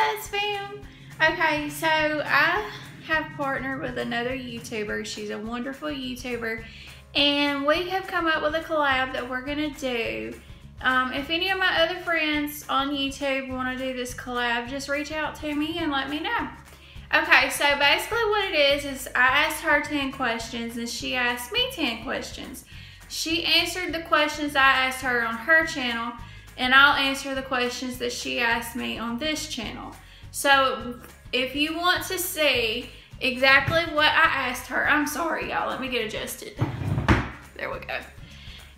Buzz fam. Okay, so I have partnered with another YouTuber. She's a wonderful YouTuber, and we have come up with a collab that we're gonna do. If any of my other friends on YouTube want to do this collab, just reach out to me and let me know. Okay, so basically what it is I asked her 10 questions and she asked me 10 questions. She answered the questions I asked her on her channel, and I'll answer the questions that she asked me on this channel. So if you want to see exactly what I asked her, I'm sorry y'all, let me get adjusted. There we go.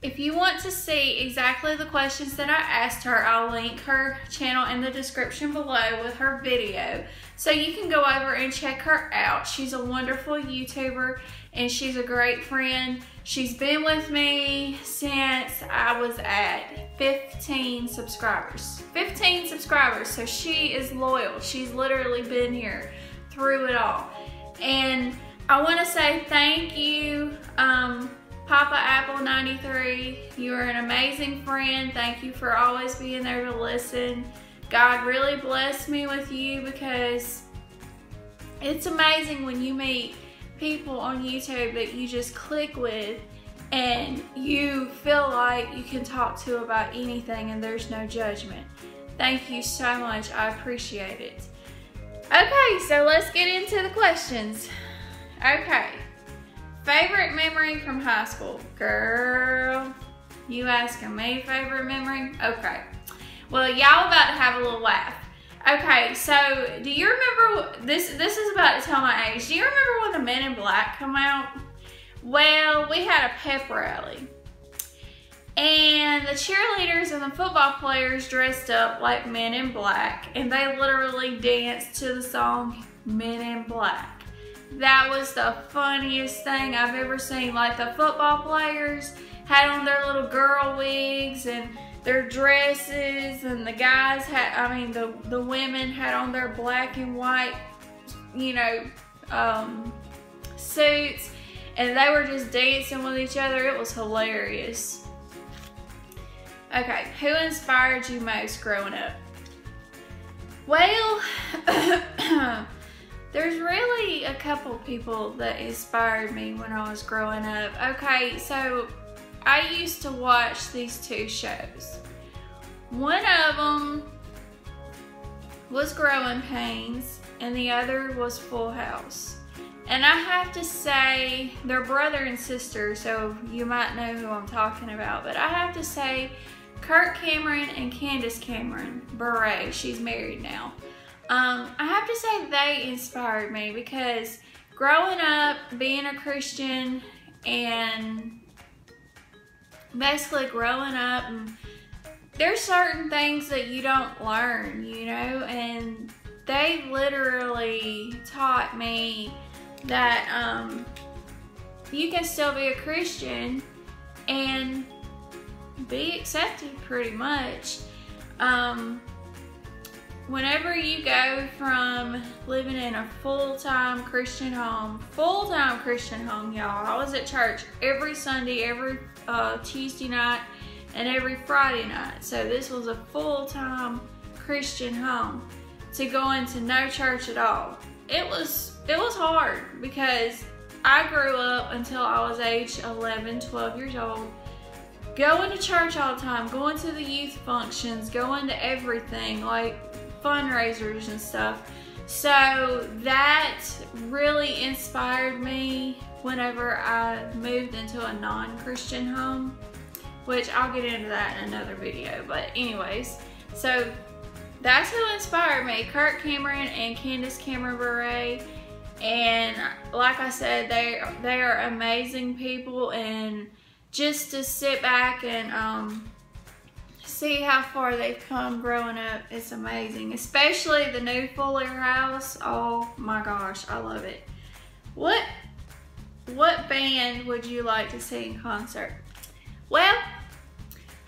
If you want to see exactly the questions that I asked her, I'll link her channel in the description below with her video, so you can go over and check her out. She's a wonderful YouTuber and she's a great friend. She's been with me since I was at 15 subscribers. 15 subscribers, so she is loyal. She's literally been here through it all. And I want to say thank you, Papaapple93, you are an amazing friend. Thank you for always being there to listen. God really blessed me with you, because it's amazing when you meet people on YouTube that you just click with and you feel like you can talk to about anything and there's no judgment. Thank you so much, I appreciate it. Okay, so let's get into the questions. Okay. Favorite memory from high school? Girl, you asking me favorite memory? Okay. Well, y'all about to have a little laugh. Okay, so do you remember, this is about to tell my age. Do you remember when the Men in Black come out? Well, we had a pep rally. And the cheerleaders and the football players dressed up like Men in Black, and they literally danced to the song Men in Black. That was the funniest thing I've ever seen. Like, the football players had on their little girl wigs and their dresses, and the guys had, I mean, the women had on their black and white, you know, suits, and they were just dancing with each other. It was hilarious. Okay, who inspired you most growing up? Well, there's really a couple people that inspired me when I was growing up. Okay, so I used to watch these two shows. One of them was Growing Pains and the other was Full House. And I have to say, they're brother and sister, so you might know who I'm talking about, but I have to say Kirk Cameron and Candace Cameron Bure, she's married now. I have to say they inspired me, because growing up, being a Christian, and basically growing up, and there's certain things that you don't learn, you know, and they literally taught me that you can still be a Christian and be accepted pretty much. Whenever you go from living in a full-time Christian home, y'all. I was at church every Sunday, every Tuesday night, and every Friday night. So this was a full-time Christian home. To go into no church at all, it was hard, because I grew up until I was age 11, 12 years old, going to church all the time, going to the youth functions, going to everything, like fundraisers and stuff. So that really inspired me whenever I moved into a non-Christian home, which I'll get into that in another video. But anyways, so that's who inspired me, Kirk Cameron and Candace Cameron Bure. And like I said, they are amazing people, and just to sit back and see how far they've come growing up, it's amazing. Especially the new Fuller House. Oh my gosh, I love it. What band would you like to see in concert? Well,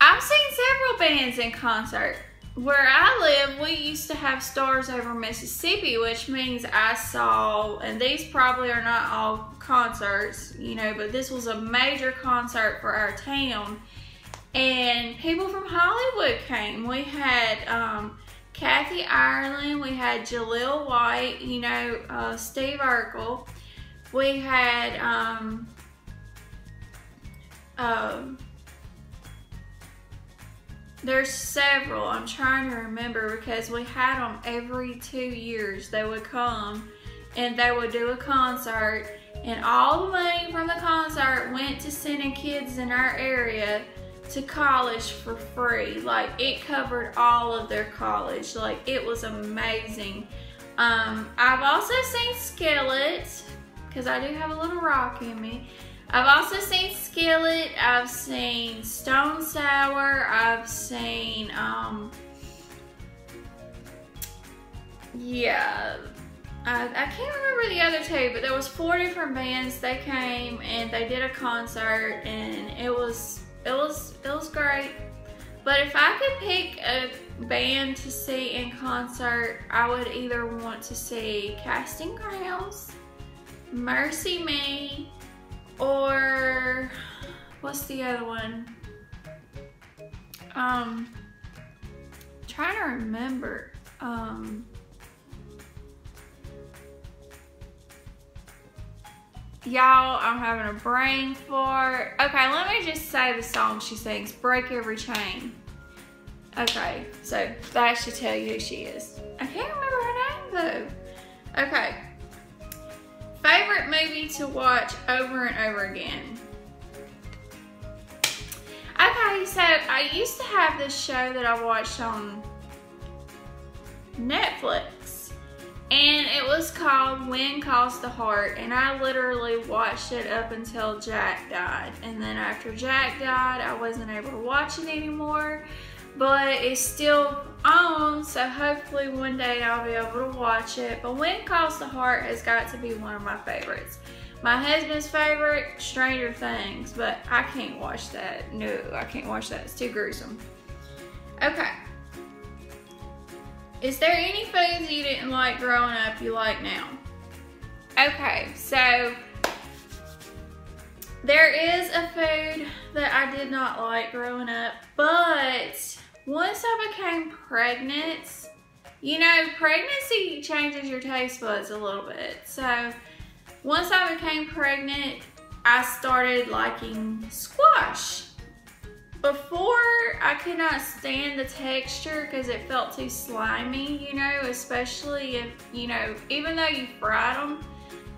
I've seen several bands in concert. Where I live, we used to have Stars Over Mississippi, which means I saw, and these probably are not all concerts, you know, but this was a major concert for our town. And people from Hollywood came. We had Kathy Ireland. We had Jaleel White, you know, Steve Urkel. We had, there's several, I'm trying to remember, because we had them every 2 years. They would come and they would do a concert, and all the money from the concert went to sending kids in our area to college for free. Like, it covered all of their college. Like, it was amazing. I've also seen Skillet, because I do have a little rock in me. I've also seen Skillet, I've seen Stone Sour, I've seen, yeah, I can't remember the other two, but there was 4 different bands. They came and they did a concert, and it was great. But if I could pick a band to see in concert, I would either want to see Casting Crowns, Mercy Me, or what's the other one? Trying to remember. Y'all, I'm having a brain fart. Okay, let me just say the song she sings, Break Every Chain. Okay, so that should tell you who she is. I can't remember her name though. Okay. Favorite movie to watch over and over again. Okay, so I used to have this show that I watched on Netflix, and it was called When Calls the Heart, and I literally watched it up until Jack died. And then after Jack died, I wasn't able to watch it anymore, but it's still on, so hopefully one day I'll be able to watch it. But When Calls the Heart has got to be one of my favorites. My husband's favorite, Stranger Things, but I can't watch that. No, I can't watch that. It's too gruesome. Okay. Is there any foods you didn't like growing up you like now? Okay, so there is a food that I did not like growing up, but once I became pregnant, you know, pregnancy changes your taste buds a little bit. So once I became pregnant, I started liking squash. Before, I could not stand the texture because it felt too slimy, you know, especially if, you know, even though you fried them,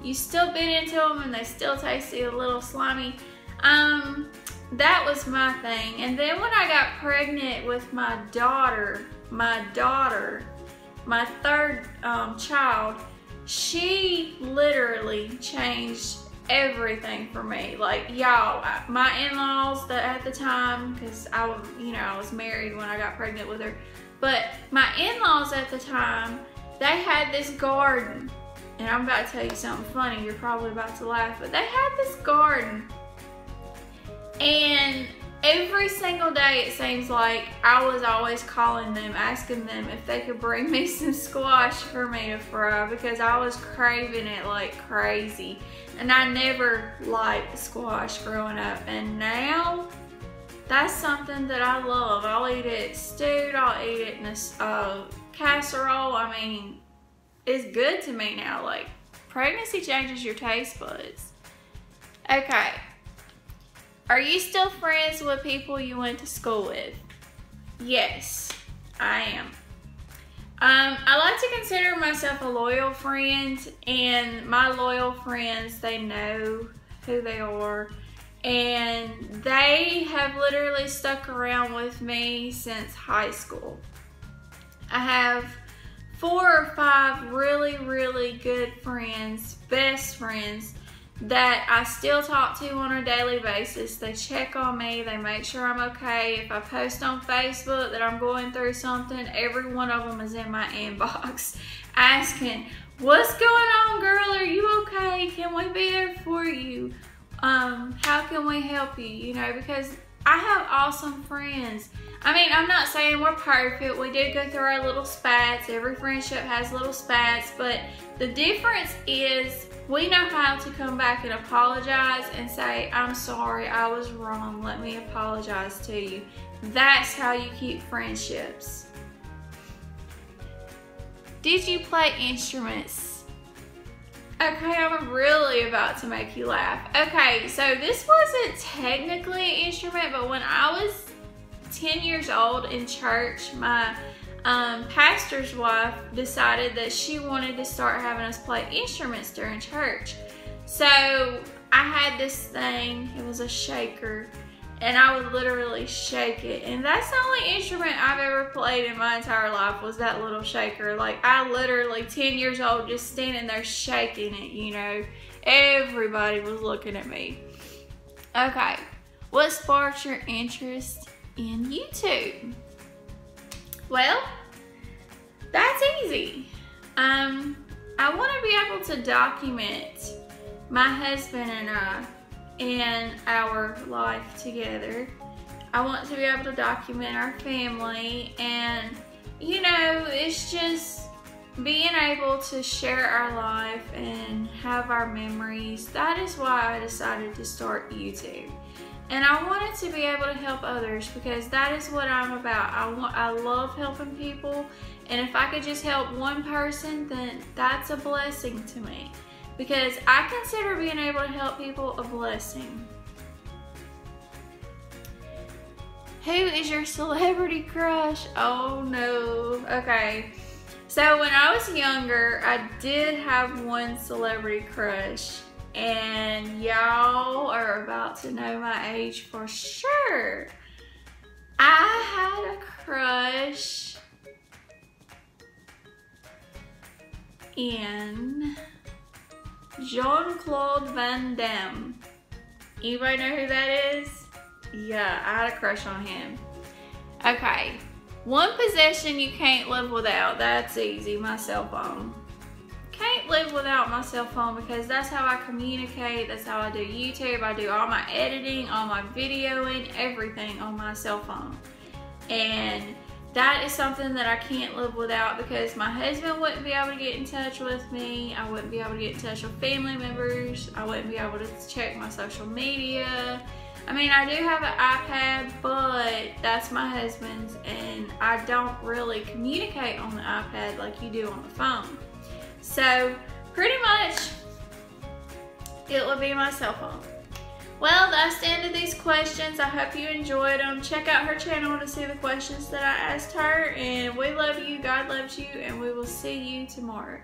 you still bit into them and they still tasted a little slimy. That was my thing. And then when I got pregnant with my daughter, my third child, she literally changed everything for me. Like, y'all, my in-laws at the time, because I was married when I got pregnant with her, but my in-laws at the time, they had this garden, and I'm about to tell you something funny. You're probably about to laugh, but they had this garden, and every single day, it seems like I was always calling them, asking them if they could bring me some squash for me to fry, because I was craving it like crazy. And I never liked squash growing up. And now, that's something that I love. I'll eat it stewed, I'll eat it in a casserole. I mean, it's good to me now. Like, pregnancy changes your taste buds. Okay. Are you still friends with people you went to school with? Yes, I am. I like to consider myself a loyal friend, and my loyal friends, they know who they are, and they have literally stuck around with me since high school. I have 4 or 5 really, really good friends, best friends, that I still talk to on a daily basis. They check on me, they make sure I'm okay. If I post on Facebook that I'm going through something, every one of them is in my inbox asking, what's going on, girl? Are you okay? Can we be there for you? How can we help you? You know, because I have awesome friends. I mean, I'm not saying we're perfect. We do go through our little spats. Every friendship has little spats, but the difference is we know how to come back and apologize and say, I'm sorry, I was wrong. Let me apologize to you. That's how you keep friendships. Did you play instruments? Okay, I'm really about to make you laugh. Okay, so this wasn't technically an instrument, but when I was 10 years old in church, my pastor's wife decided that she wanted to start having us play instruments during church. So I had this thing, it was a shaker, and I would literally shake it. And that's the only instrument I've ever played in my entire life, was that little shaker. Like, I literally, 10 years old, just standing there shaking it, you know. Everybody was looking at me. Okay, what sparked your interest in YouTube? Well, that's easy. I want to be able to document my husband and I and our life together. I want to be able to document our family, and you know, it's just being able to share our life and have our memories. That is why I decided to start YouTube. And I wanted to be able to help others, because that is what I'm about. I love helping people, and if I could just help one person, then that's a blessing to me. Because I consider being able to help people a blessing. Who is your celebrity crush? Oh no. Okay. So when I was younger, I did have one celebrity crush. And y'all are about to know my age for sure. I had a crush in Jean-Claude Van Damme. Anybody know who that is? Yeah, I had a crush on him. Okay, one possession you can't live without. That's easy, my cell phone. Can't live without my cell phone, because that's how I communicate. That's how I do YouTube. I do all my editing, all my videoing, everything on my cell phone. And that is something that I can't live without, because my husband wouldn't be able to get in touch with me. I wouldn't be able to get in touch with family members. I wouldn't be able to check my social media. I mean, I do have an iPad, but that's my husband's, and I don't really communicate on the iPad like you do on the phone. So pretty much it will be my cell phone. Well, that's the end of these questions. I hope you enjoyed them. Check out her channel to see the questions that I asked her. And we love you, God loves you, and we will see you tomorrow.